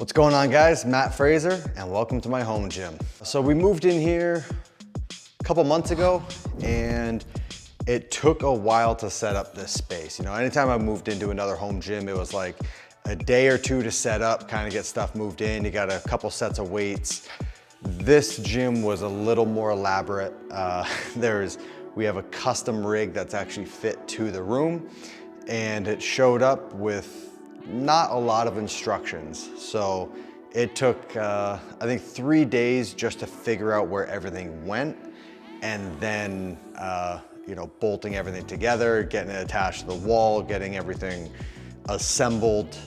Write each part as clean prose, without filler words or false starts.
What's going on, guys? Matt Fraser, and welcome to my home gym. So we moved in here a couple months ago, and it took a while to set up this space. You know, anytime I moved into another home gym, it was like a day or two to set up, kind of get stuff moved in. You got a couple sets of weights. This gym was a little more elaborate. We have a custom rig that's actually fit to the room, and it showed up with not a lot of instructions. So it took, I think 3 days just to figure out where everything went, and then, you know, bolting everything together, getting it attached to the wall, getting everything assembled.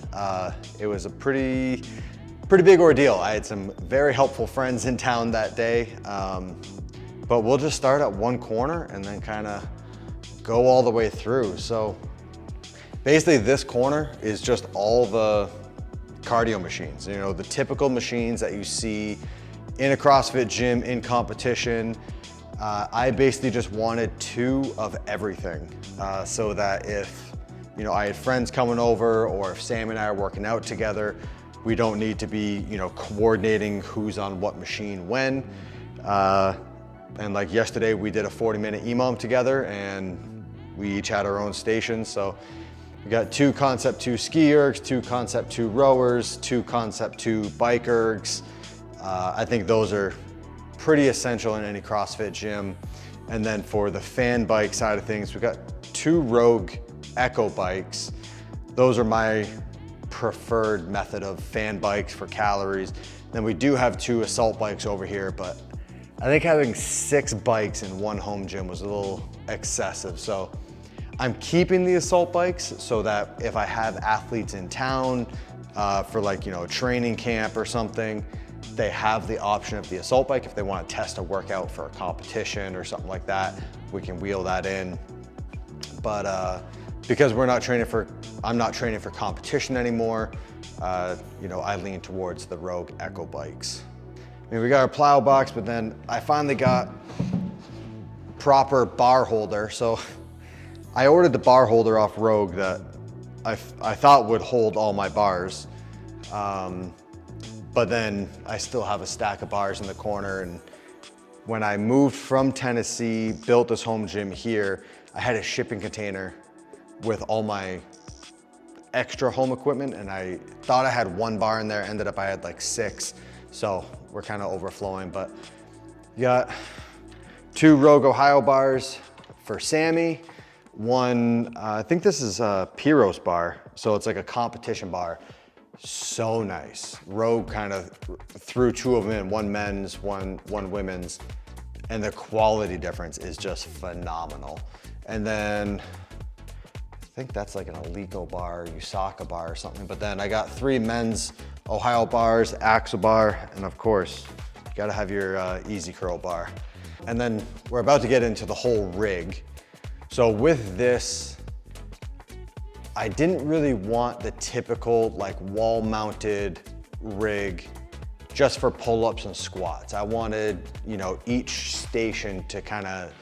It was a pretty big ordeal. I had some very helpful friends in town that day, but we'll just start at one corner and then kind of go all the way through. So basically this corner is just all the cardio machines, you know, the typical machines that you see in a CrossFit gym in competition. I basically just wanted 2 of everything, so that if, you know, I had friends coming over, or if Sam and I are working out together, we don't need to be, you know, coordinating who's on what machine when. And like yesterday, we did a 40-minute EMOM together, and we each had our own stations. So we got 2 Concept 2 ski ergs, 2 Concept 2 rowers, 2 Concept 2 bike ergs. I think those are pretty essential in any CrossFit gym. And then for the fan bike side of things, we got 2 Rogue Echo bikes. Those are my preferred method of fan bikes for calories. Then we do have 2 assault bikes over here, but I think having 6 bikes in one home gym was a little excessive. So I'm keeping the assault bikes so that if I have athletes in town for, like, you know, a training camp or something, they have the option of the assault bike. If they want to test a workout for a competition or something like that, we can wheel that in. But because I'm not training for competition anymore, you know, I lean towards the Rogue Echo bikes. I mean, we got our plow box, but then I finally got proper bar holder. So I ordered the bar holder off Rogue that I thought would hold all my bars. But then I still have a stack of bars in the corner. And when I moved from Tennessee, built this home gym here, I had a shipping container with all my extra home equipment, and I thought I had 1 bar in there. Ended up I had like 6. So we're kind of overflowing, but you got 2 Rogue Ohio bars for Sammy. 1, I think this is a Pyros bar. So it's like a competition bar. So nice. Rogue kind of threw 2 of them in, 1 men's, one women's, and the quality difference is just phenomenal. And then I think that's like an Alico bar, Usaka bar or something. But then I got 3 men's Ohio bars, Axle bar, and of course, you gotta have your Easy Curl bar. And then we're about to get into the whole rig. So with this, I didn't really want the typical like wall-mounted rig just for pull-ups and squats. I wanted, you know, each station to kind of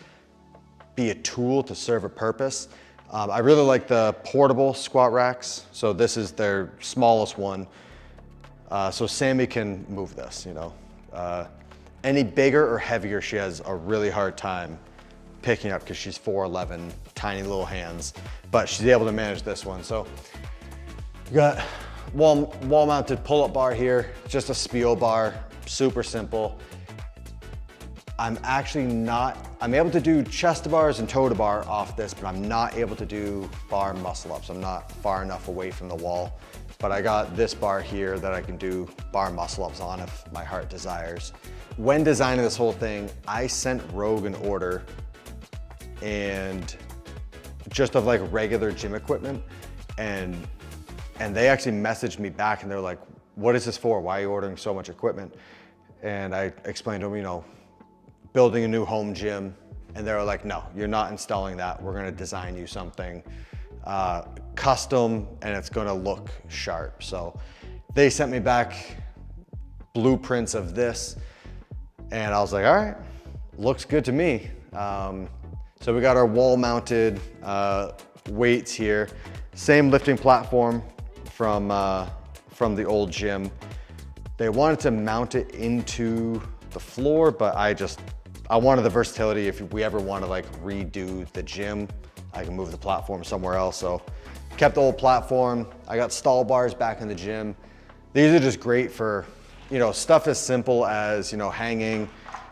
be a tool to serve a purpose. I really like the portable squat racks. So this is their smallest one. So Sammy can move this, you know. Any bigger or heavier, she has a really hard time picking up because she's 4'11", tiny little hands, but she's able to manage this one. So you got wall-mounted pull-up bar here, just a Spiel bar, super simple. I'm able to do chest to bars and toe to bar off this, but I'm not able to do bar muscle ups. I'm not far enough away from the wall, but I got this bar here that I can do bar muscle ups on if my heart desires. When designing this whole thing, I sent Rogue an order and just of like regular gym equipment, and they actually messaged me back and they're like, what is this for? Why are you ordering so much equipment? And I explained to them, you know, building a new home gym, and they were like, no, you're not installing that. We're gonna design you something custom, and it's gonna look sharp. So they sent me back blueprints of this, and I was like, all right, looks good to me. So we got our wall-mounted weights here. Same lifting platform from the old gym. They wanted to mount it into the floor, but I wanted the versatility. If we ever want to like redo the gym, I can move the platform somewhere else. So kept the old platform. I got stall bars back in the gym. These are just great for, you know, stuff as simple as, you know, hanging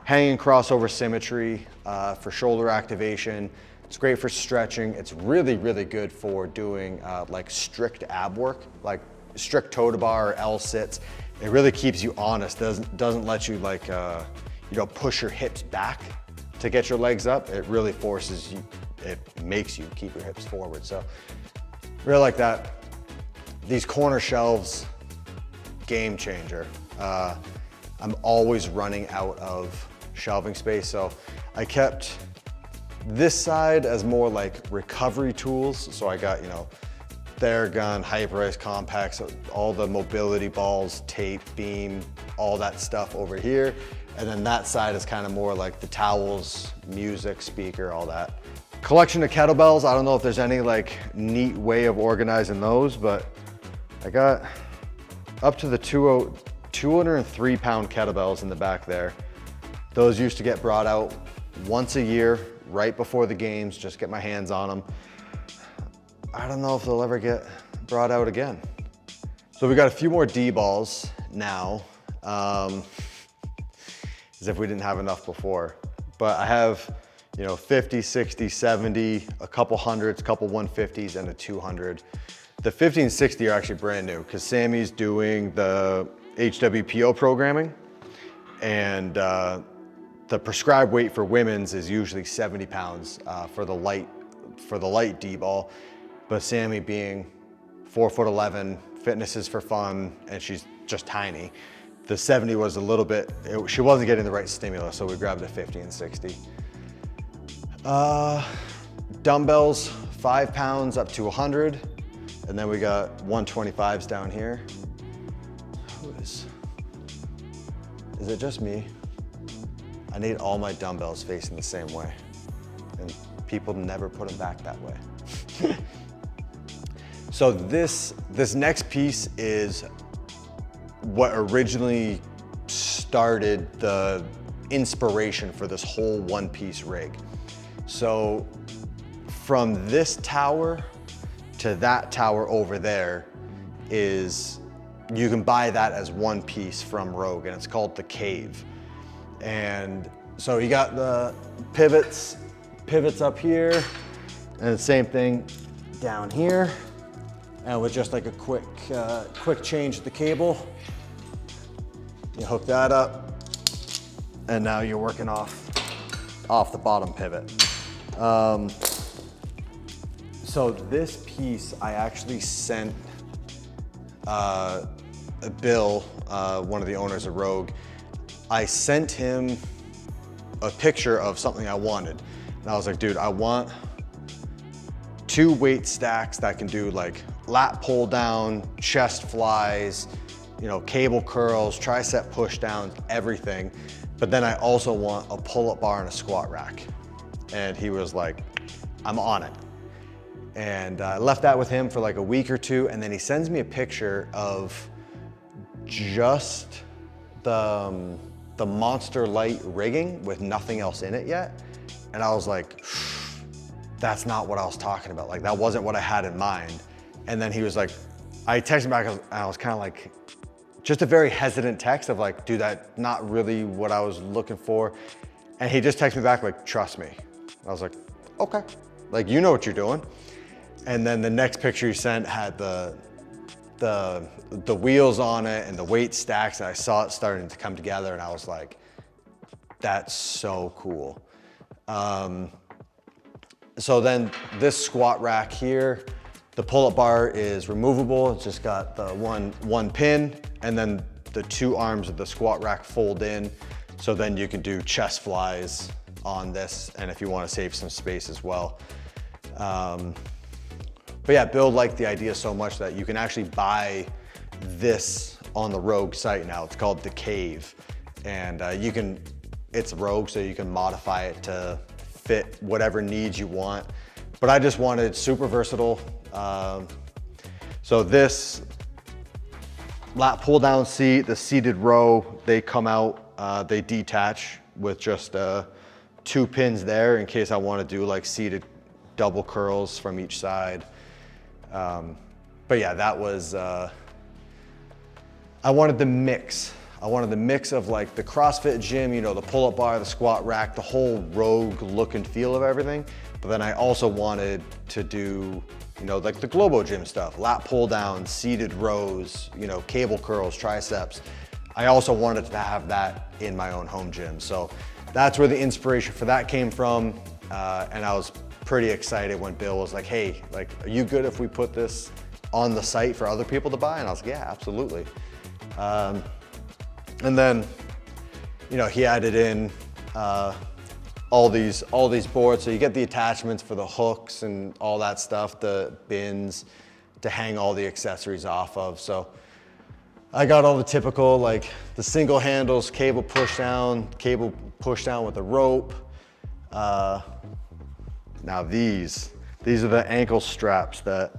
crossover symmetry, for shoulder activation. It's great for stretching. It's really, really good for doing like strict ab work, like strict toe to bar or L sits. It really keeps you honest. Doesn't let you like, you know, push your hips back to get your legs up. It really forces you, it makes you keep your hips forward. So really like that. These corner shelves, game changer. I'm always running out of shelving space. So I kept this side as more like recovery tools. So I got, you know, Theragun, Hyperice, Compacts, all the mobility balls, tape, beam, all that stuff over here. And then that side is kind of more like the towels, music, speaker, all that. Collection of kettlebells. I don't know if there's any like neat way of organizing those, but I got up to the 203 pound kettlebells in the back there. Those used to get brought out once a year, right before the games, just get my hands on them. I don't know if they'll ever get brought out again. So we got a few more D balls now, as if we didn't have enough before. But I have, you know, 50, 60, 70, a couple hundreds, a couple 150s, and a 200. The 50 and 60 are actually brand new because Sammy's doing the HWPO programming, and the prescribed weight for women's is usually 70 pounds for the light D ball. But Sammy being 4'11", fitness is for fun, and she's just tiny. The 70 was a little bit, she wasn't getting the right stimulus, so we grabbed a 50 and 60. Dumbbells, 5 pounds up to 100. And then we got 125s down here. Is it just me? I need all my dumbbells facing the same way, and people never put them back that way. So this next piece is what originally started the inspiration for this whole one-piece rig. So from this tower to that tower over there is, you can buy that as one piece from Rogue, and it's called the Cave. And so you got the pivots up here, and the same thing down here. And with just like a quick change of the cable, you hook that up, and now you're working off the bottom pivot. So this piece, I actually sent Bill, one of the owners of Rogue, I sent him a picture of something I wanted. And I was like, dude, I want 2 weight stacks that can do like lat pull down, chest flies, you know, cable curls, tricep push downs, everything. But then I also want a pull-up bar and a squat rack. And he was like, I'm on it. And I left that with him for like a week or two, and then he sends me a picture of just the Monster Light rigging with nothing else in it yet. And I was like, that's not what I was talking about. Like, that wasn't what I had in mind. And then he was like, I texted him back, and I was kind of like, just a very hesitant text of like, dude, that's not really what I was looking for. And he just texted me back like, trust me. I was like, okay, like, you know what you're doing. And then the next picture he sent had the wheels on it and the weight stacks, and I saw it starting to come together, and I was like, that's so cool. So then this squat rack here, the pull-up bar is removable. It's just got the one pin, and then the 2 arms of the squat rack fold in. So then you can do chest flies on this, and if you want to save some space as well. But yeah, Bill liked the idea so much that you can actually buy this on the Rogue site now. It's called the Cave, and it's Rogue, so you can modify it to fit whatever needs you want. But I just wanted super versatile. So this lat pull down seat, the seated row, they come out, they detach with just 2 pins there in case I want to do like seated double curls from each side. But yeah, that was, I wanted the mix. I wanted the mix of like the CrossFit gym, you know, the pull-up bar, the squat rack, the whole Rogue look and feel of everything. But then I also wanted to do, you know, like the Globo gym stuff, lat pull down, seated rows, you know, cable curls, triceps. I also wanted to have that in my own home gym. So that's where the inspiration for that came from. And I was pretty excited when Bill was like, hey, like, are you good if we put this on the site for other people to buy? And I was like, yeah, absolutely. And then, you know, he added in all these boards. So you get the attachments for the hooks and all that stuff, the bins to hang all the accessories off of. So I got all the typical, like the single handles, cable push down with a rope. Now these are the ankle straps that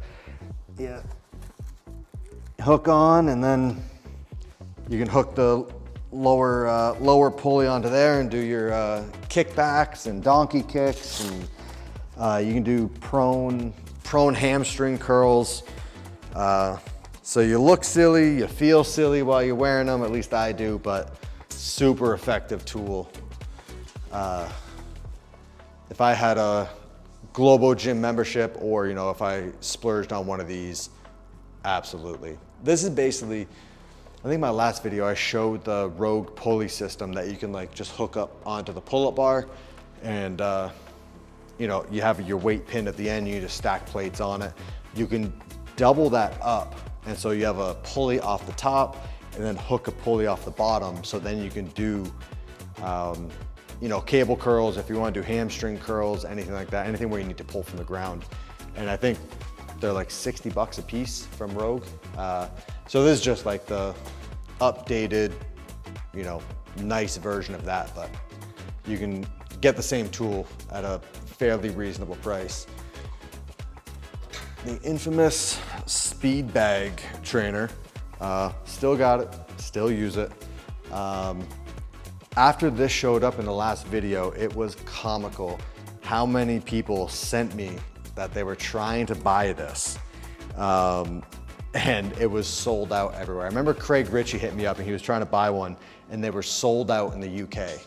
hook on, and then you can hook the lower pulley onto there and do your kickbacks and donkey kicks, and you can do prone hamstring curls. So you look silly, you feel silly while you're wearing them, at least I do, but super effective tool. If I had a Globo gym membership, or you know, if I splurged on one of these, absolutely. This is basically, I think my last video I showed the Rogue pulley system that you can like just hook up onto the pull-up bar, and you know, you have your weight pinned at the end, you just stack plates on it. You can double that up, and so you have a pulley off the top and then hook a pulley off the bottom, so then you can do you know, cable curls, if you want to do hamstring curls, anything like that, anything where you need to pull from the ground. And I think they're like 60 bucks a piece from Rogue. So this is just like the updated, you know, nice version of that, but you can get the same tool at a fairly reasonable price. The infamous speed bag trainer, still got it, still use it. After this showed up in the last video, it was comical how many people sent me that they were trying to buy this. And it was sold out everywhere. I remember Craig Ritchie hit me up and he was trying to buy one, and they were sold out in the UK.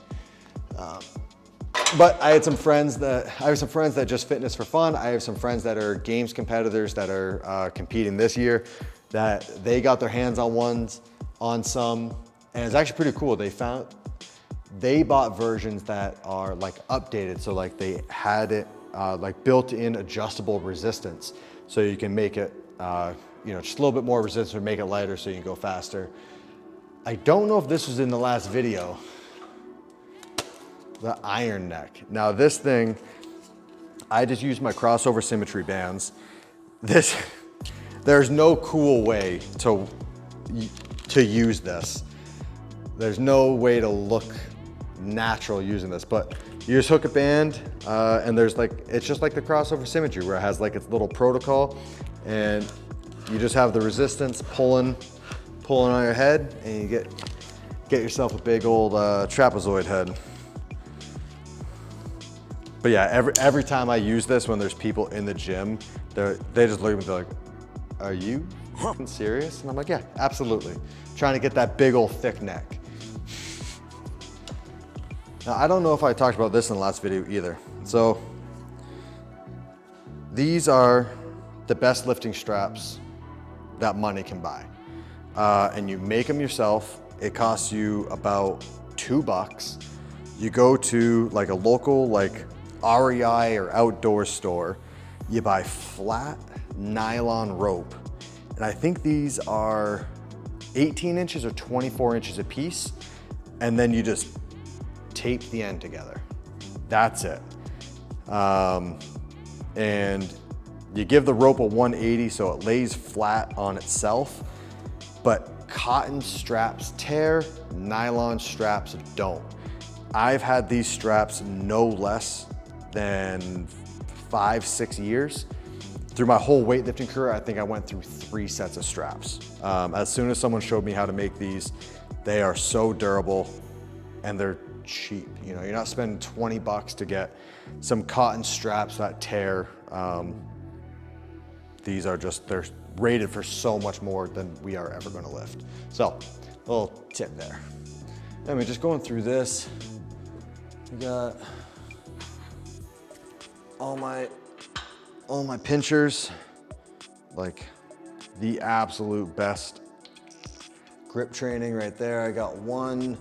But I have some friends that just fitness for fun. I have some friends that are games competitors that are competing this year, that they got their hands on some, and it's actually pretty cool. They bought versions that are like updated. So like they had it like built-in adjustable resistance. So you can make it, you know, just a little bit more resistance or make it lighter so you can go faster. I don't know if this was in the last video, the Iron Neck. Now this thing, I just use my crossover symmetry bands. There's no cool way to use this. There's no way to look natural using this, but you just hook a band and there's like, it's just like the crossover symmetry where it has like its little protocol, and you just have the resistance pulling on your head, and you get yourself a big old trapezoid head. But yeah, every time I use this when there's people in the gym, they just look at me, they're like, are you fucking serious? And I'm like, yeah, absolutely. Trying to get that big old thick neck. Now, I don't know if I talked about this in the last video either. So these are the best lifting straps that money can buy. And you make them yourself. It costs you about $2. You go to like a local like REI or outdoor store, you buy flat nylon rope. And I think these are 18 inches or 24 inches a piece. And then you just tape the end together. That's it. And you give the rope a 180 so it lays flat on itself, but cotton straps tear, nylon straps don't. I've had these straps no less than 5-6 years, through my whole weightlifting career, I think I went through 3 sets of straps. As soon as someone showed me how to make these, they are so durable and they're cheap. You know, you're not spending 20 bucks to get some cotton straps that tear. These are just, they're rated for so much more than we are ever gonna lift. So, a little tip there. I mean, just going through this, we got all my pinchers, like the absolute best grip training right there. I got one,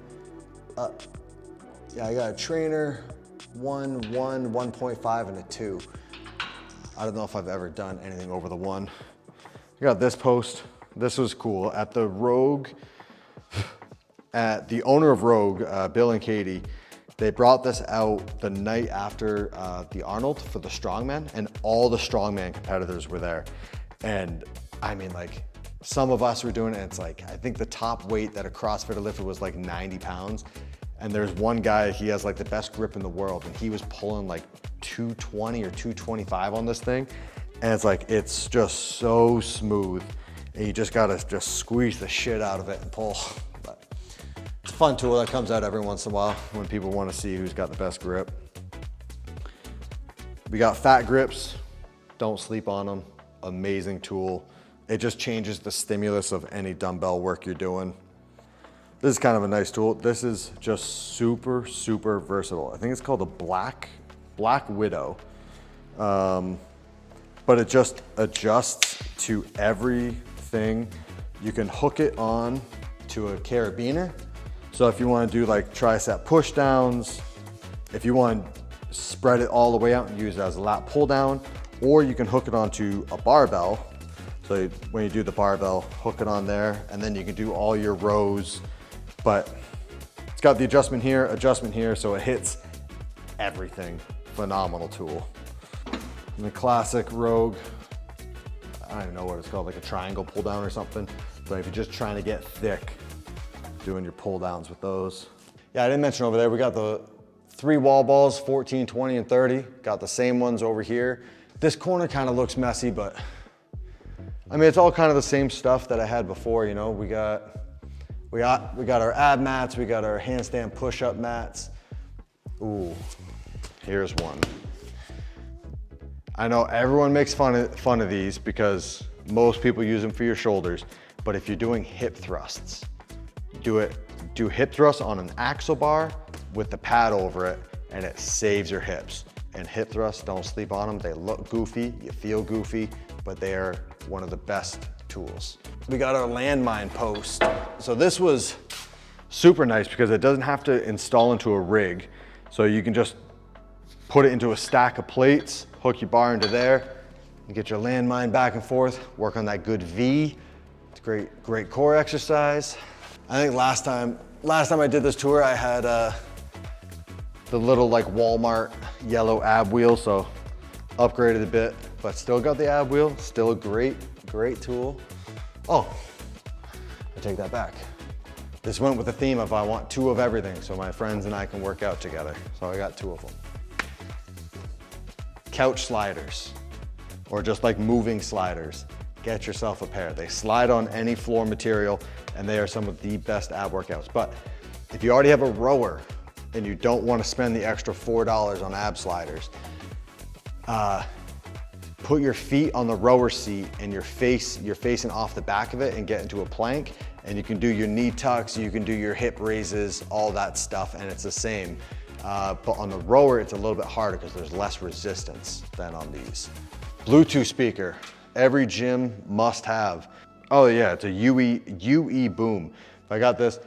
I got a trainer, 1.5, and a 2. I don't know if I've ever done anything over the 1. I got this post. This was cool. At the Rogue, at the owner of Rogue, Bill and Katie, they brought this out the night after the Arnold for the strongman, and all the strongman competitors were there. And I mean, like, some of us were doing it, and it's like, I think the top weight that a CrossFitter lifted was like 90 pounds. And there's one guy, he has like the best grip in the world, and he was pulling like 220 or 225 on this thing. And it's like, it's just so smooth. And you just gotta just squeeze the shit out of it and pull. But it's a fun tool that comes out every once in a while when people wanna see who's got the best grip. We got fat grips, don't sleep on them. Amazing tool. It just changes the stimulus of any dumbbell work you're doing. This is kind of a nice tool. This is just super, super versatile. I think it's called a Black Widow. But it just adjusts to everything. You can hook it on to a carabiner. So if you want to do like tricep push downs, if you want to spread it all the way out and use it as a lat pull down, or you can hook it onto a barbell. So when you do the barbell, hook it on there, and then you can do all your rows. But it's got the adjustment here, so it hits everything. Phenomenal tool. And the classic Rogue, I don't even know what it's called, like a triangle pull down or something. But if you're just trying to get thick, doing your pull downs with those. Yeah, I didn't mention over there, we got the 3 wall balls, 14, 20, and 30. Got the same ones over here. This corner kind of looks messy, but I mean, it's all kind of the same stuff that I had before, you know. We got our ab mats, we got our handstand push-up mats. Ooh, here's one. I know everyone makes fun of these because most people use them for your shoulders, but if you're doing hip thrusts, do hip thrusts on an axle bar with the pad over it, and it saves your hips. And hip thrusts, don't sleep on them. They look goofy, you feel goofy, but they are one of the best tools. We got our landmine post. So this was super nice because it doesn't have to install into a rig. So you can just put it into a stack of plates, hook your bar into there, and get your landmine back and forth, work on that good V. It's a great core exercise. I think last time I did this tour, I had the little like Walmart yellow ab wheel, so upgraded a bit, but still got the ab wheel, still a great tool. Oh, I take that back. This went with the theme of I want 2 of everything so my friends and I can work out together. So I got 2 of them. Couch sliders, or just like moving sliders. Get yourself a pair. They slide on any floor material and they are some of the best ab workouts. But if you already have a rower and you don't want to spend the extra $4 on ab sliders, put your feet on the rower seat and you're facing off the back of it and get into a plank, and you can do your knee tucks, you can do your hip raises, all that stuff, and it's the same. But on the rower, it's a little bit harder because there's less resistance than on these. Bluetooth speaker, every gym must have. Oh yeah, it's a UE Boom. I got this.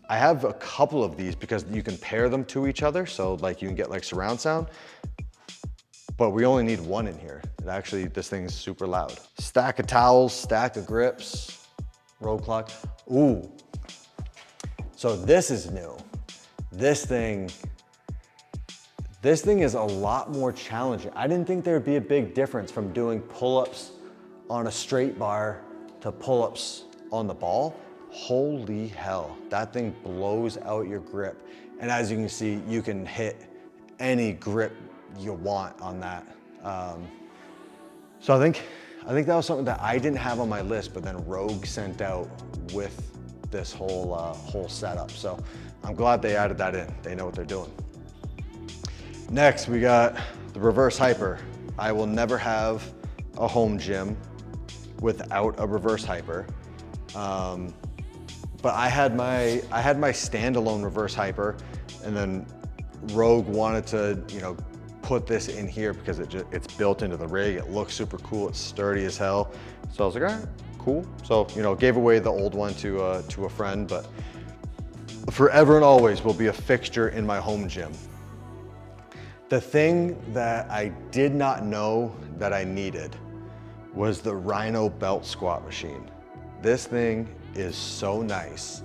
I have a couple of these because you can pair them to each other, so like you can get like surround sound. But we only need 1 in here. This thing is super loud. Stack of towels, stack of grips, road clock. Ooh. So this is new. This thing is a lot more challenging. I didn't think there'd be a big difference from doing pull-ups on a straight bar to pull-ups on the ball. Holy hell, that thing blows out your grip. And as you can see, you can hit any grip you want on that. So I think that was something that I didn't have on my list, but then Rogue sent out with this whole setup. So I'm glad they added that in. They know what they're doing. Next, we got the reverse hyper. I will never have a home gym without a reverse hyper. But I had my standalone reverse hyper, and then Rogue wanted to, you know, put this in here because it's built into the rig. It looks super cool. It's sturdy as hell. So I was like, all right, cool. So, you know, gave away the old one to a friend, but forever and always will be a fixture in my home gym. The thing that I did not know that I needed was the Rhino belt squat machine. This thing is so nice.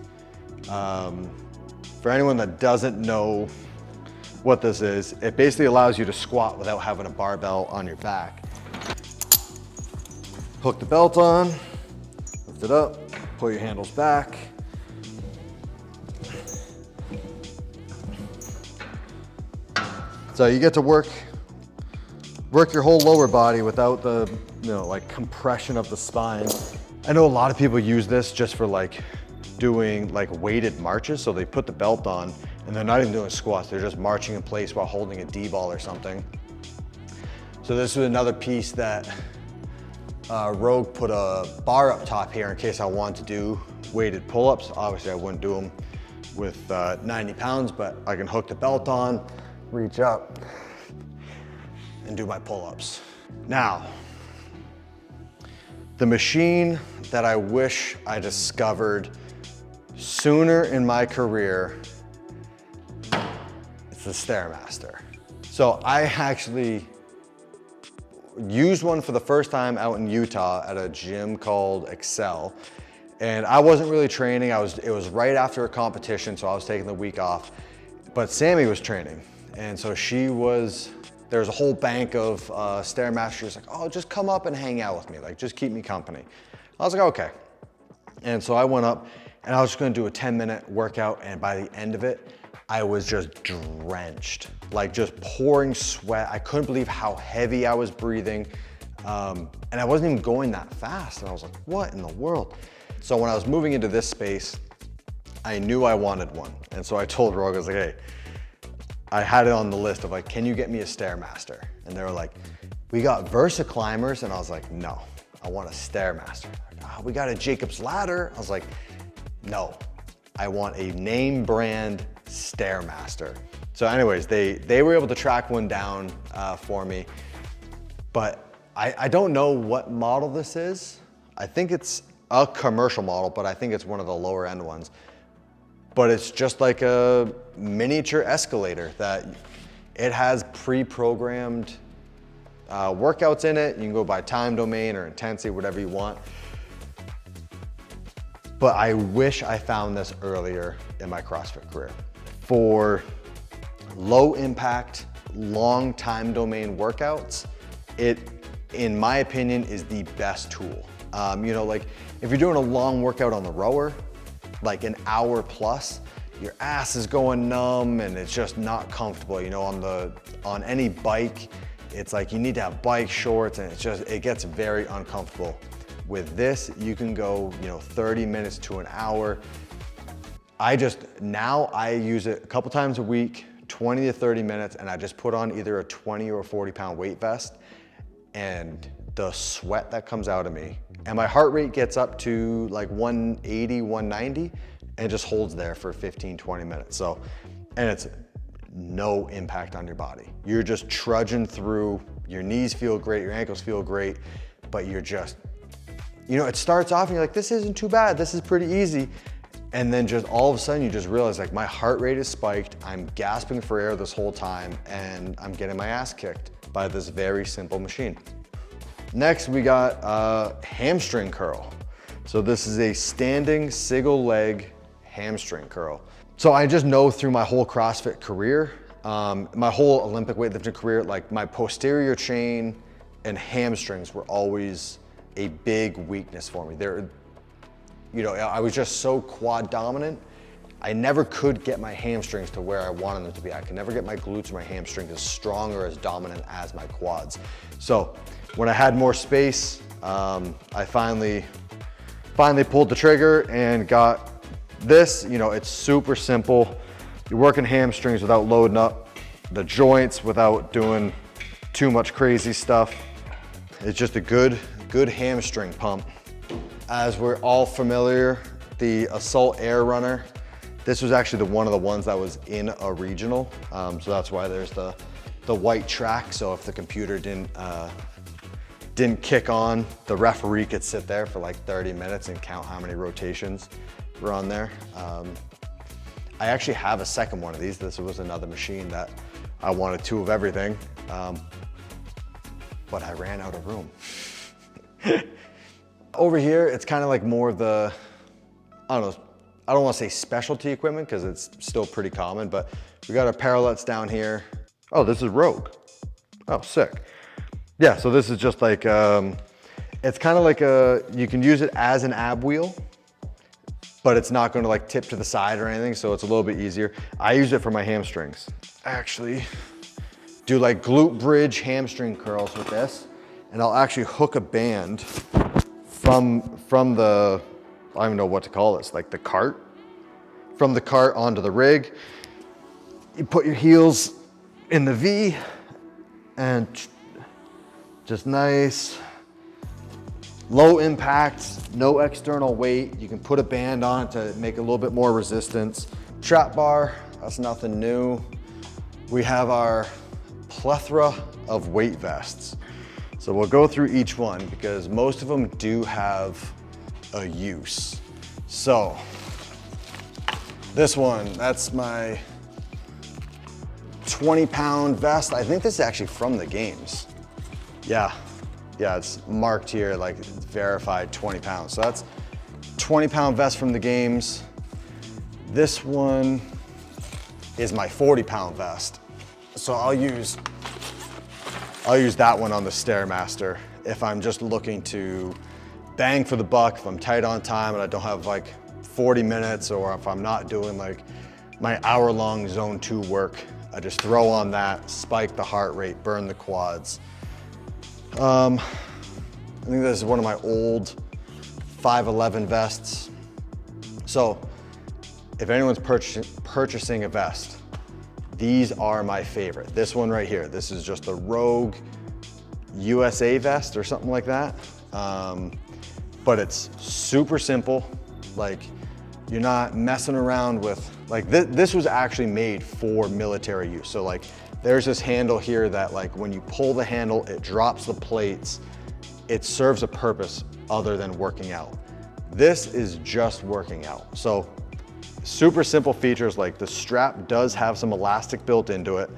For anyone that doesn't know what this is, it basically allows you to squat without having a barbell on your back. Hook the belt on, lift it up, pull your handles back. So you get to work your whole lower body without the, you know, like compression of the spine. I know a lot of people use this just for like doing like weighted marches. So they put the belt on and they're not even doing squats. They're just marching in place while holding a D-ball or something. So this was another piece that Rogue put a bar up top here in case I wanted to do weighted pull-ups. Obviously I wouldn't do them with 90 pounds, but I can hook the belt on, reach up, and do my pull-ups. Now, the machine that I wish I discovered sooner in my career, it's the StairMaster. So I actually used one for the first time out in Utah at a gym called Excel. And I wasn't really training. It was right after a competition, so I was taking the week off. But Sammy was training. And so there's a whole bank of StairMasters, like, oh, just come up and hang out with me. Like, just keep me company. I was like, okay. And so I went up and I was just gonna do a 10-minute workout. And by the end of it, I was just drenched, like just pouring sweat. I couldn't believe how heavy I was breathing. And I wasn't even going that fast. And I was like, what in the world? So when I was moving into this space, I knew I wanted one. And so I told Rogue, I was like, hey, I had it on the list of like, can you get me a StairMaster? And they were like, we got Versa climbers. And I was like, no, I want a StairMaster. Like, oh, we got a Jacob's ladder. I was like, no, I want a name brand StairMaster. So anyways, they were able to track one down for me, but I don't know what model this is. I think it's a commercial model, but I think it's one of the lower end ones. But it's just like a miniature escalator that it has pre-programmed workouts in it. You can go by time domain or intensity, whatever you want. But I wish I found this earlier in my CrossFit career. For low impact, long time domain workouts, it, in my opinion, is the best tool. You know, like if you're doing a long workout on the rower, like an hour plus, your ass is going numb and it's just not comfortable. You know, on any bike, it's like you need to have bike shorts and it gets very uncomfortable. With this, you can go, you know, 30 minutes to an hour. Now I use it a couple times a week, 20 to 30 minutes, and I just put on either a 20 or 40 pound weight vest, and the sweat that comes out of me, and my heart rate gets up to like 180, 190, and it just holds there for 15, 20 minutes. So, and it's no impact on your body. You're just trudging through, your knees feel great, your ankles feel great, but you're just, you know, it starts off and you're like, this isn't too bad, this is pretty easy. And then just all of a sudden you just realize like my heart rate is spiked, I'm gasping for air this whole time, and I'm getting my ass kicked by this very simple machine. Next, we got a hamstring curl. So this is a standing single leg hamstring curl. So I just know through my whole CrossFit career, my whole Olympic weightlifting career, like my posterior chain and hamstrings were always a big weakness for me. You know, I was just so quad dominant. I never could get my hamstrings to where I wanted them to be. I could never get my glutes or my hamstrings as strong or as dominant as my quads. So when I had more space, I finally pulled the trigger and got this. You know, it's super simple. You're working hamstrings without loading up the joints, without doing too much crazy stuff. It's just a good hamstring pump. As we're all familiar, the Assault Air Runner, this was actually one of the ones that was in a regional. So that's why there's the white track. So if the computer didn't kick on, the referee could sit there for like 30 minutes and count how many rotations were on there. I actually have a second one of these. This was another machine that I wanted 2 of everything, but I ran out of room. Over here, it's kind of like more of the, I don't want to say specialty equipment because it's still pretty common, but we got our Parallettes down here. Oh, this is Rogue. Oh, sick. Yeah, so this is just like, it's kind of like you can use it as an ab wheel, but it's not gonna like tip to the side or anything, so it's a little bit easier. I use it for my hamstrings. Actually, do like glute bridge hamstring curls with this, and I'll actually hook a band from the, I don't even know what to call this, like the cart, from the cart onto the rig. You put your heels in the V and just nice, low impact, no external weight. You can put a band on it to make a little bit more resistance. Trap bar, that's nothing new. We have our plethora of weight vests. So we'll go through each one because most of them do have a use. So this one, that's my 20-pound vest. I think this is actually from the games. Yeah, it's marked here like it's verified 20 pounds. So that's 20-pound vest from the games. This one is my 40-pound vest. So I'll use that one on the StairMaster if I'm just looking to bang for the buck, if I'm tight on time and I don't have like 40 minutes, or if I'm not doing like my hour-long zone 2 work. I just throw on that, spike the heart rate, burn the quads. I think this is one of my old 511 vests. So if anyone's purchasing a vest, these are my favorite. This one right here, this is just a Rogue USA vest or something like that. But it's super simple. Like, you're not messing around with, like this was actually made for military use. So like there's this handle here that like when you pull the handle, it drops the plates. It serves a purpose other than working out. This is just working out. So super simple features, like the strap does have some elastic built into it.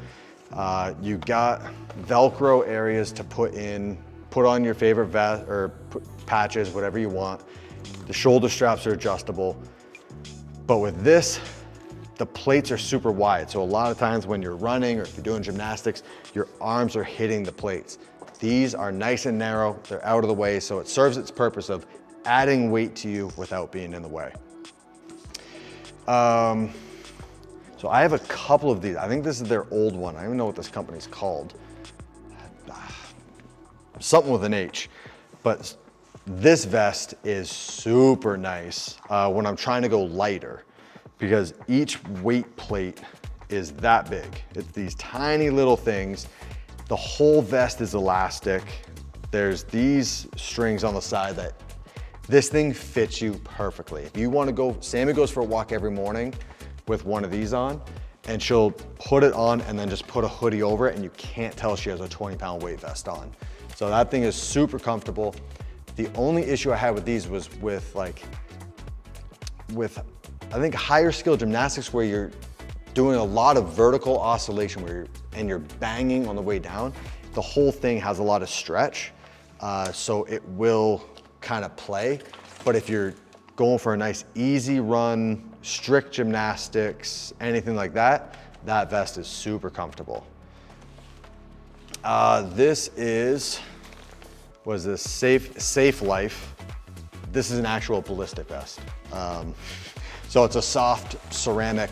You got Velcro areas to put on your favorite vest or patches, whatever you want. The shoulder straps are adjustable. But with this, the plates are super wide. So a lot of times when you're running or if you're doing gymnastics, your arms are hitting the plates. These are nice and narrow, they're out of the way, so it serves its purpose of adding weight to you without being in the way. So I have a couple of these. I think this is their old one. I don't even know what this company's called. Something with an H. But this vest is super nice when I'm trying to go lighter, because each weight plate is that big. It's these tiny little things. The whole vest is elastic. There's these strings on the side that this thing fits you perfectly. If you want to go, Sammy goes for a walk every morning with one of these on, and she'll put it on and then just put a hoodie over it, and you can't tell she has a 20-pound weight vest on. So that thing is super comfortable. The only issue I had with these was with I think higher skill gymnastics where you're doing a lot of vertical oscillation and you're banging on the way down. The whole thing has a lot of stretch, so it will kind of play. But if you're going for a nice easy run, strict gymnastics, anything like that, that vest is super comfortable. This is, what is this, Safe Life. This is an actual ballistic vest. So it's a soft ceramic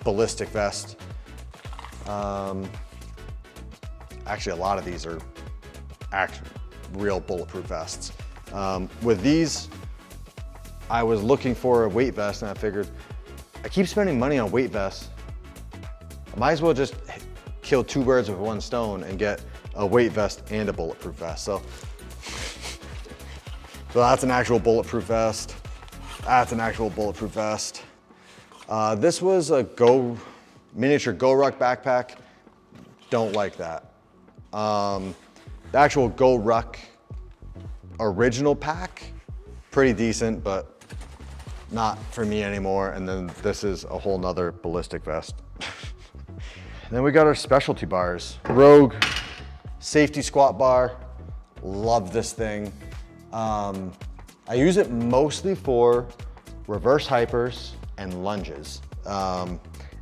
ballistic vest. Actually, a lot of these are real bulletproof vests. With these, I was looking for a weight vest and I figured, I keep spending money on weight vests. I might as well just kill 2 birds with 1 stone and get a weight vest and a bulletproof vest. So that's an actual bulletproof vest. That's an actual bulletproof vest. This was a miniature Go Ruck backpack. Don't like that. The actual Go Ruck original pack, pretty decent, but not for me anymore. And then this is a whole nother ballistic vest. Then we got our specialty bars. Rogue safety squat bar. Love this thing. I use it mostly for reverse hypers and lunges.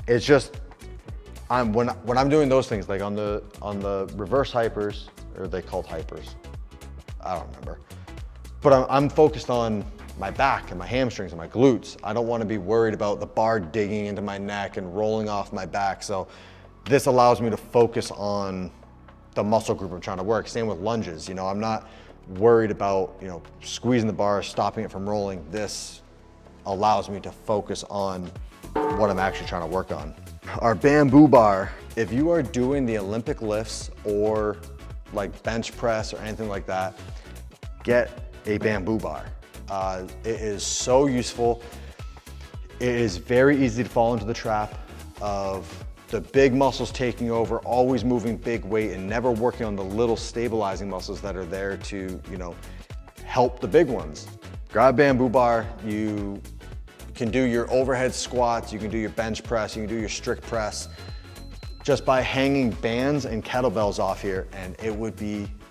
It's just, when I'm doing those things, like on the reverse hypers, or are they called hypers? I don't remember. But I'm focused on my back and my hamstrings and my glutes. I don't want to be worried about the bar digging into my neck and rolling off my back. So this allows me to focus on the muscle group I'm trying to work. Same with lunges. I'm not worried about, squeezing the bar, stopping it from rolling. This allows me to focus on what I'm actually trying to work on. Our bamboo bar, if you are doing the Olympic lifts or like bench press or anything like that, get a bamboo bar. It is so useful. It is very easy to fall into the trap of the big muscles taking over, always moving big weight and never working on the little stabilizing muscles that are there to, help the big ones. Grab a bamboo bar, you can do your overhead squats, you can do your bench press, you can do your strict press, just by hanging bands and kettlebells off here, and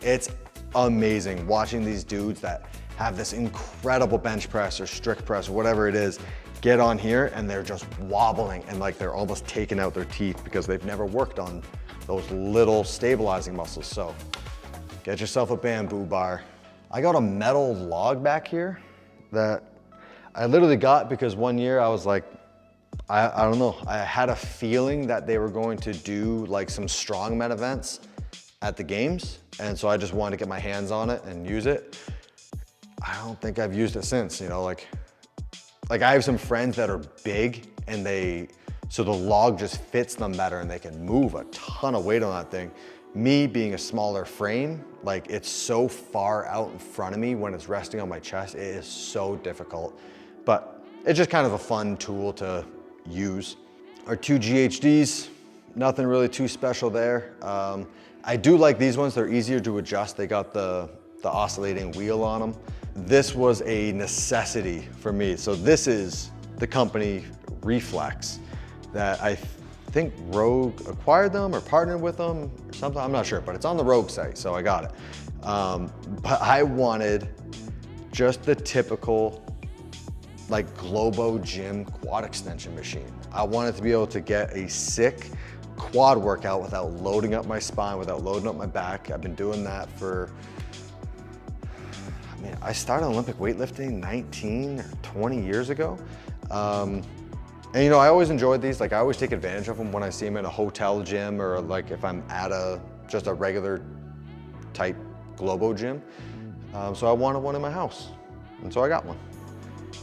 it's amazing watching these dudes that have this incredible bench press or strict press or whatever it is, get on here and they're just wobbling and like they're almost taking out their teeth because they've never worked on those little stabilizing muscles. So get yourself a bamboo bar. I got a metal log back here that I literally got because one year I was like, I don't know, I had a feeling that they were going to do like some strongman events at the games. And so I just wanted to get my hands on it and use it. I don't think I've used it since, like I have some friends that are big and so the log just fits them better and they can move a ton of weight on that thing. Me being a smaller frame, like it's so far out in front of me when it's resting on my chest, it is so difficult. But it's just kind of a fun tool to use. Our 2 GHDs, nothing really too special there. I do like these ones, they're easier to adjust. They got the oscillating wheel on them. This was a necessity for me. So this is the company Reflex that I think Rogue acquired them or partnered with them or something. I'm not sure, but it's on the Rogue site, so I got it. But I wanted just the typical like Globo Gym quad extension machine. I wanted to be able to get a sick quad workout without loading up my spine, without loading up my back. I've been doing that for, I started Olympic weightlifting 19 or 20 years ago. And I always enjoyed these. Like I always take advantage of them when I see them in a hotel gym or like if I'm at just a regular type Globo gym. So I wanted one in my house. And so I got one.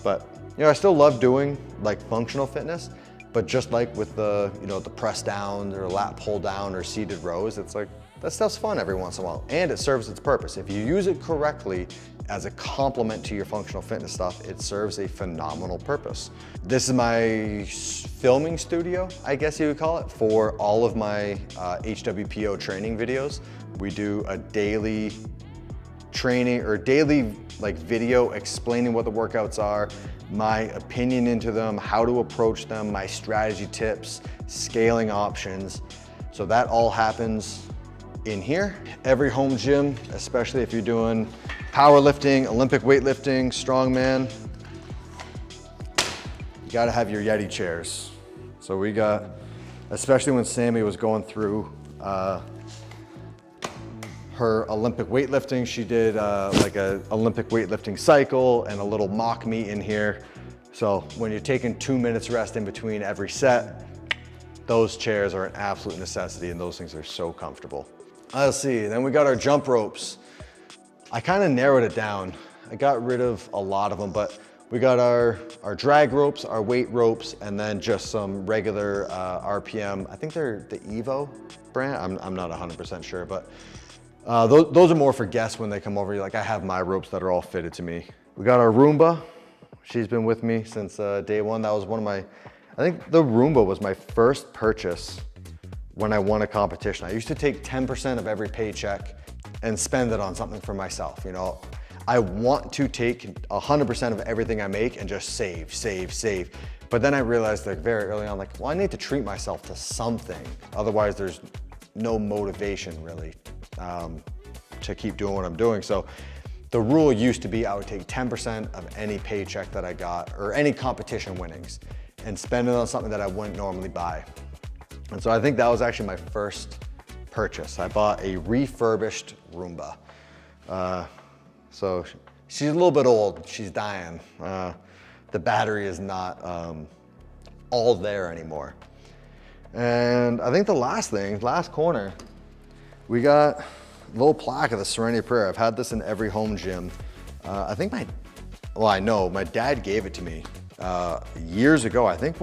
But I still love doing like functional fitness, but just like with the, the press down or lat pull down or seated rows, it's like, that stuff's fun every once in a while, and it serves its purpose. If you use it correctly as a complement to your functional fitness stuff, it serves a phenomenal purpose. This is my filming studio, I guess you would call it, for all of my HWPO training videos. We do a daily training or daily like video explaining what the workouts are, my opinion into them, how to approach them, my strategy tips, scaling options. So that all happens in here. Every home gym, especially if you're doing powerlifting, Olympic weightlifting, strongman, you gotta have your Yeti chairs. So we got, especially when Sammy was going through her Olympic weightlifting, she did like a Olympic weightlifting cycle and a little mock meet in here. So when you're taking 2 minutes rest in between every set, those chairs are an absolute necessity and those things are so comfortable. Let's see, then we got our jump ropes. I kind of narrowed it down. I got rid of a lot of them, but we got our drag ropes, our weight ropes, and then just some regular RPM. I think they're the Evo brand. I'm not 100% sure, but those are more for guests when they come over. Like I have my ropes that are all fitted to me. We got our Roomba. She's been with me since day one. That was one of my, I think the Roomba was my first purchase when I won a competition. I used to take 10% of every paycheck and spend it on something for myself. You know, I want to take 100% of everything I make and just save. But then I realized like very early on, like, well, I need to treat myself to something. Otherwise there's no motivation really to keep doing what I'm doing. So the rule used to be I would take 10% of any paycheck that I got or any competition winnings and spend it on something that I wouldn't normally buy. And so I think that was actually my first purchase. I bought a refurbished Roomba. So she's a little bit old, she's dying. The battery is not all there anymore. And I think the last corner, we got a little plaque of the Serenity Prayer. I've had this in every home gym. I think I know my dad gave it to me years ago. I think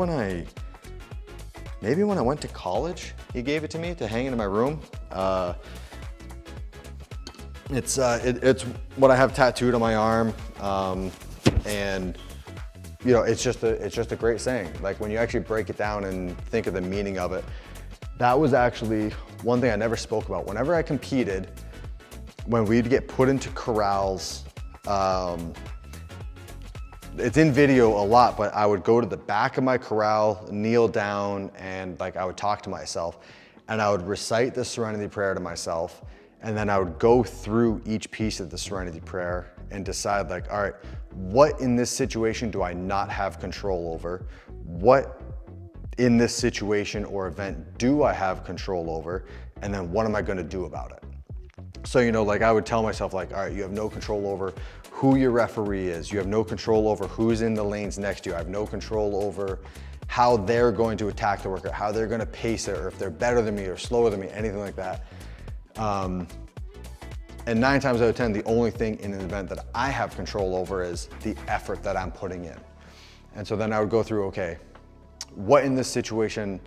maybe when I went to college, he gave it to me to hang it in my room. It's what I have tattooed on my arm, and you know, it's just a great saying. Like when you actually break it down and think of the meaning of it, that was actually one thing I never spoke about. Whenever I competed, when we'd get put into corrals, it's in video a lot, but I would go to the back of my corral, kneel down, and like I would talk to myself, and I would recite the Serenity Prayer to myself, and then I would go through each piece of the Serenity Prayer and decide like, all right, what in this situation do I not have control over? What in this situation or event do I have control over? And then what am I gonna do about it? So, you know, like I would tell myself like, all right, you have no control over who your referee is. You have no control over who's in the lanes next to you. I have no control over how they're going to attack the workout, how they're gonna pace it, or if they're better than me or slower than me, anything like that. And 9 times out of 10, the only thing in an event that I have control over is the effort that I'm putting in. And so then I would go through, okay, what in this situation,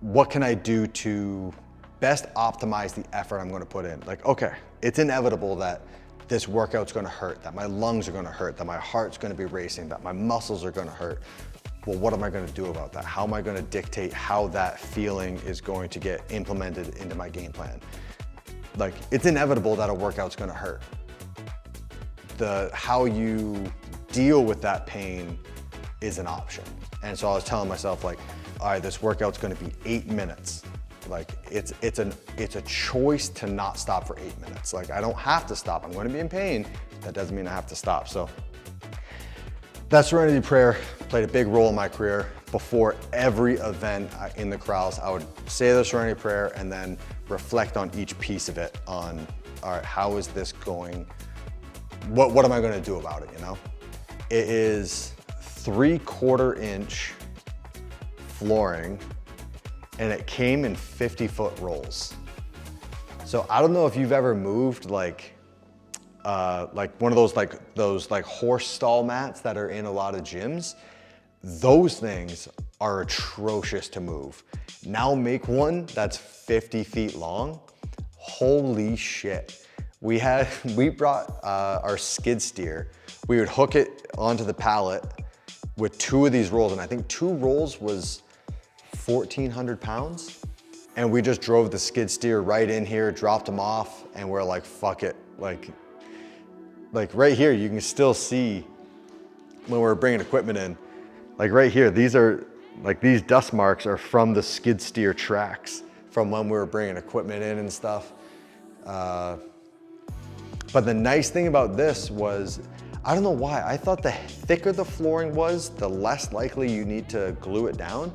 what can I do to best optimize the effort I'm gonna put in? Like, okay, it's inevitable that this workout's gonna hurt, that my lungs are gonna hurt, that my heart's gonna be racing, that my muscles are gonna hurt. Well, what am I gonna do about that? How am I gonna dictate how that feeling is going to get implemented into my game plan? Like, it's inevitable that a workout's gonna hurt. How you deal with that pain is an option. And so I was telling myself like, all right, this workout's gonna be 8 minutes. Like it's a choice to not stop for 8 minutes. Like I don't have to stop. I'm gonna be in pain. That doesn't mean I have to stop. So that Serenity Prayer played a big role in my career. Before every event in the corrals, I would say the Serenity Prayer and then reflect on each piece of it on, all right, how is this going? What am I gonna do about it, you know? It is 3/4 inch flooring, and it came in 50-foot rolls. So I don't know if you've ever moved like one of those horse stall mats that are in a lot of gyms. Those things are atrocious to move. Now make one that's 50 feet long. Holy shit. We brought our skid steer. We would hook it onto the pallet with 2 of these rolls, and I think 2 rolls was 1,400 pounds. And we just drove the skid steer right in here, dropped them off, and we're like, fuck it. Like right here, you can still see when we're bringing equipment in, like right here, these dust marks are from the skid steer tracks from when we were bringing equipment in and stuff. But the nice thing about this was, I don't know why, I thought the thicker the flooring was, the less likely you need to glue it down.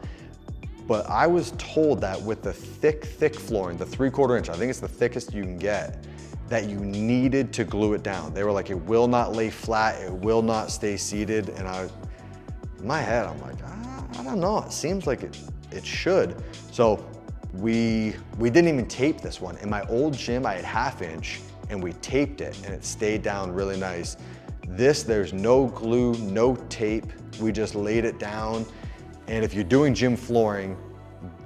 But I was told that with the thick flooring, the 3/4 inch, I think it's the thickest you can get, that you needed to glue it down. They were like, it will not lay flat, it will not stay seated. And in my head, I'm like, I don't know, it seems like it should. So we didn't even tape this one. In my old gym, I had 1/2 inch, and we taped it and it stayed down really nice. This, there's no glue, no tape. We just laid it down. And if you're doing gym flooring,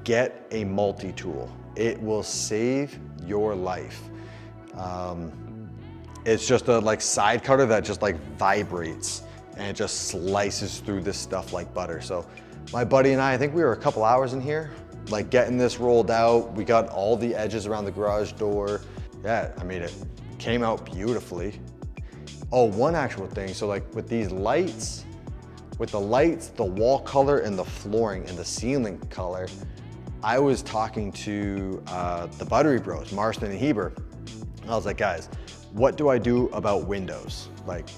get a multi-tool. It will save your life. It's just a like side cutter that just like vibrates and it just slices through this stuff like butter. So my buddy and I think we were a couple hours in here, like getting this rolled out. We got all the edges around the garage door. Yeah, I mean, it came out beautifully. Oh, one actual thing, so like with these lights, with the lights, the wall color and the flooring and the ceiling color, I was talking to the Buttery Bros, Marston and Heber. I was like, guys, what do I do about windows? Like,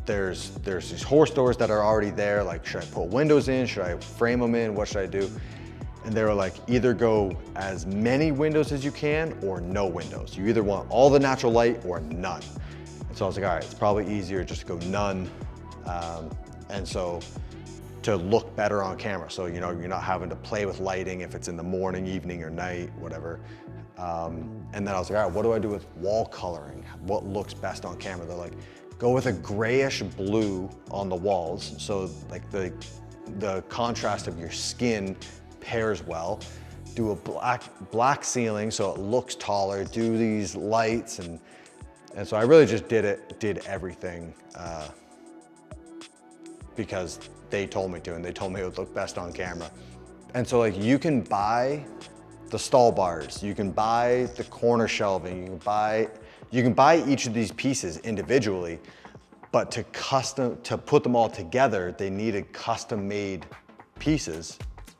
there's these horse doors that are already there. Like, should I put windows in? Should I frame them in? What should I do? And they were like, either go as many windows as you can or no windows. You either want all the natural light or none. And so I was like, all right, it's probably easier just to go none. And so to look better on camera. So, you know, you're not having to play with lighting if it's in the morning, evening, or night, whatever. And then I was like, all right, what do I do with wall coloring? What looks best on camera? They're like, go with a grayish blue on the walls. So like the contrast of your skin pairs well. Do a black ceiling so it looks taller. Do these lights and so I really just did everything because they told me to, and they told me it would look best on camera. And so like you can buy the stall bars, you can buy the corner shelving, you can buy each of these pieces individually, but to put them all together, they needed custom made pieces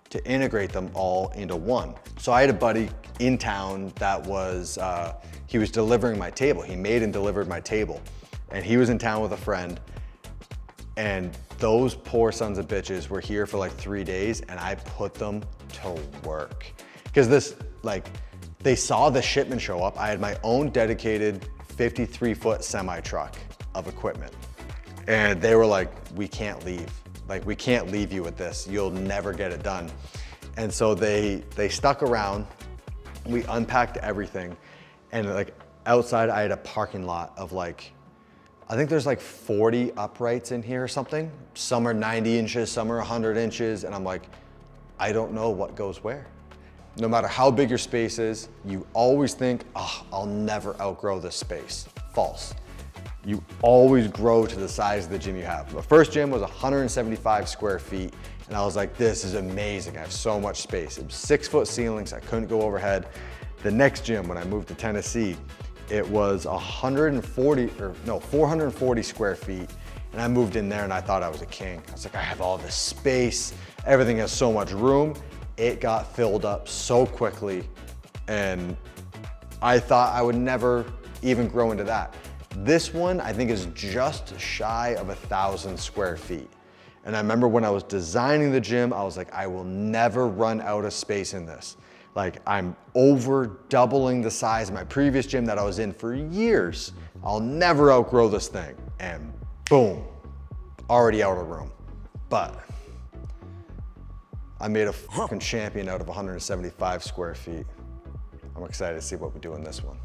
to integrate them all into one. So I had a buddy in town that was, he was delivering my table. He made and delivered my table. And he was in town with a friend, and those poor sons of bitches were here for like 3 days, and I put them to work. Because this, like, they saw the shipment show up. I had my own dedicated 53-foot semi-truck of equipment. And they were like, we can't leave. Like, we can't leave you with this. You'll never get it done. And so they stuck around. We unpacked everything. And like outside, I had a parking lot of like, I think there's like 40 uprights in here or something. Some are 90 inches, some are 100 inches. And I'm like, I don't know what goes where. No matter how big your space is, you always think, oh, I'll never outgrow this space. False. You always grow to the size of the gym you have. The first gym was 175 square feet, and I was like, this is amazing. I have so much space. It was 6-foot ceilings. I couldn't go overhead. The next gym, when I moved to Tennessee, it was 440 square feet. And I moved in there and I thought I was a king. I was like, I have all this space. Everything has so much room. It got filled up so quickly. And I thought I would never even grow into that. This one, I think, is just shy of 1,000 square feet. And I remember when I was designing the gym, I was like, I will never run out of space in this. Like, I'm over doubling the size of my previous gym that I was in for years. I'll never outgrow this thing. And boom, already out of room. But I made a fucking champion out of 175 square feet. I'm excited to see what we do in this one.